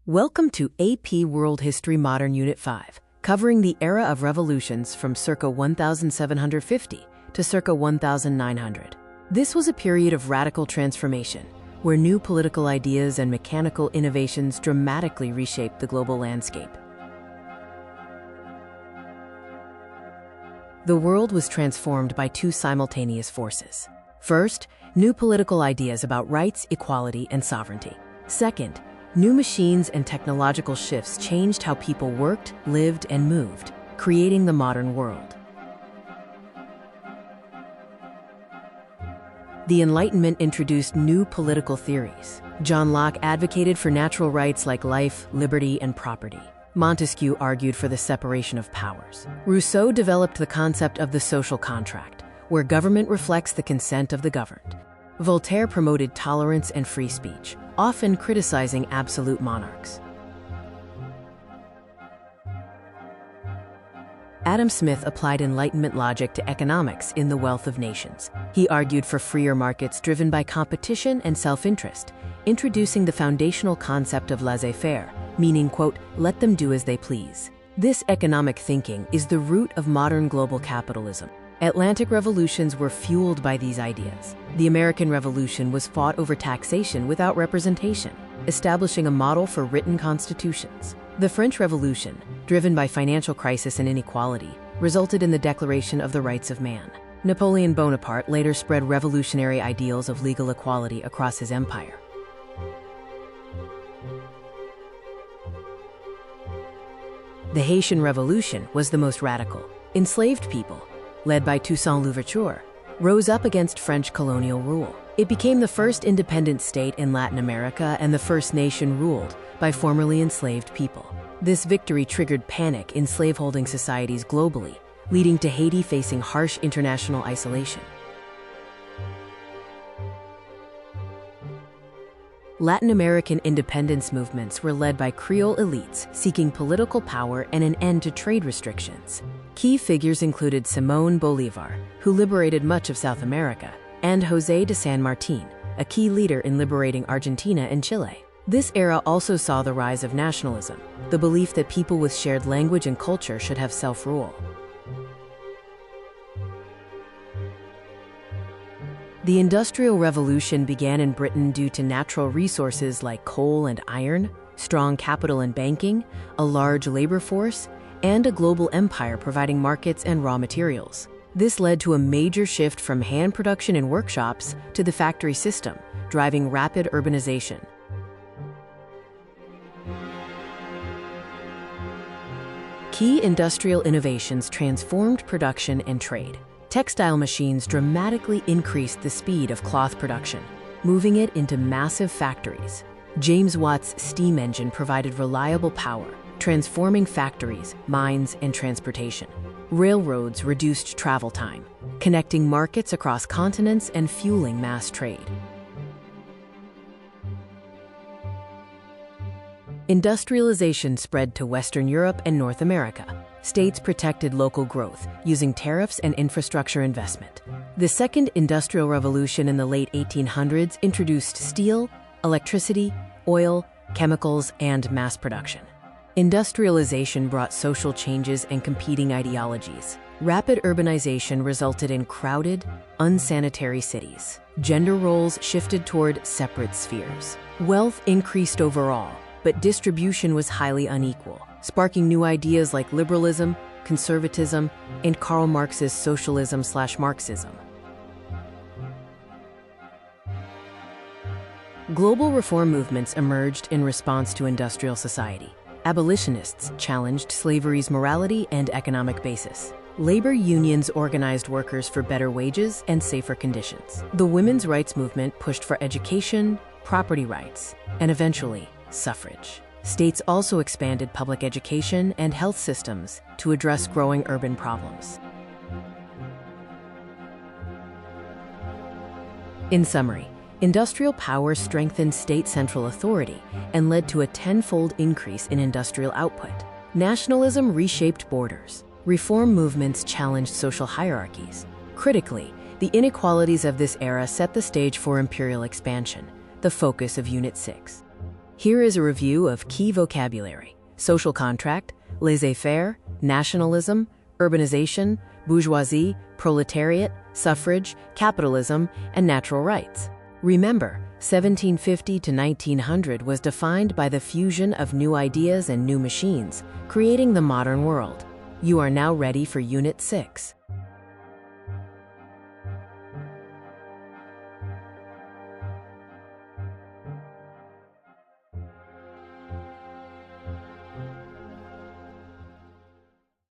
Welcome to AP World History Modern Unit 5, covering the era of revolutions from circa 1750 to circa 1900. This was a period of radical transformation, where new political ideas and mechanical innovations dramatically reshaped the global landscape. The world was transformed by two simultaneous forces. First, new political ideas about rights, equality, and sovereignty. Second, new machines and technological shifts changed how people worked, lived, and moved, creating the modern world. The Enlightenment introduced new political theories. John Locke advocated for natural rights like life, liberty, and property. Montesquieu argued for the separation of powers. Rousseau developed the concept of the social contract, where government reflects the consent of the governed. Voltaire promoted tolerance and free speech, often criticizing absolute monarchs. Adam Smith applied Enlightenment logic to economics in The Wealth of Nations. He argued for freer markets driven by competition and self-interest, introducing the foundational concept of laissez-faire, meaning, quote, let them do as they please. This economic thinking is the root of modern global capitalism. Atlantic revolutions were fueled by these ideas. The American Revolution was fought over taxation without representation, establishing a model for written constitutions. The French Revolution, driven by financial crisis and inequality, resulted in the Declaration of the Rights of Man. Napoleon Bonaparte later spread revolutionary ideals of legal equality across his empire. The Haitian Revolution was the most radical. Enslaved people, led by Toussaint Louverture, rose up against French colonial rule. It became the first independent state in Latin America and the first nation ruled by formerly enslaved people. This victory triggered panic in slaveholding societies globally, leading to Haiti facing harsh international isolation. Latin American independence movements were led by Creole elites seeking political power and an end to trade restrictions. Key figures included Simón Bolívar, who liberated much of South America, and José de San Martín, a key leader in liberating Argentina and Chile. This era also saw the rise of nationalism, the belief that people with shared language and culture should have self-rule. The Industrial Revolution began in Britain due to natural resources like coal and iron, strong capital and banking, a large labor force, and a global empire providing markets and raw materials. This led to a major shift from hand production in workshops to the factory system, driving rapid urbanization. Key industrial innovations transformed production and trade. Textile machines dramatically increased the speed of cloth production, moving it into massive factories. James Watt's steam engine provided reliable power, transforming factories, mines, and transportation. Railroads reduced travel time, connecting markets across continents and fueling mass trade. Industrialization spread to Western Europe and North America. States protected local growth using tariffs and infrastructure investment. The Second Industrial Revolution in the late 1800s introduced steel, electricity, oil, chemicals, and mass production. Industrialization brought social changes and competing ideologies. Rapid urbanization resulted in crowded, unsanitary cities. Gender roles shifted toward separate spheres. Wealth increased overall, but distribution was highly unequal, sparking new ideas like liberalism, conservatism, and Karl Marx's socialism/Marxism. Global reform movements emerged in response to industrial society. Abolitionists challenged slavery's morality and economic basis. Labor unions organized workers for better wages and safer conditions. The women's rights movement pushed for education, property rights, and eventually, suffrage. States also expanded public education and health systems to address growing urban problems. In summary, industrial power strengthened state central authority and led to a tenfold increase in industrial output. Nationalism reshaped borders. Reform movements challenged social hierarchies. Critically, the inequalities of this era set the stage for imperial expansion, the focus of Unit 6. Here is a review of key vocabulary: social contract, laissez-faire, nationalism, urbanization, bourgeoisie, proletariat, suffrage, capitalism, and natural rights. Remember, 1750 to 1900 was defined by the fusion of new ideas and new machines, creating the modern world. You are now ready for Unit 6.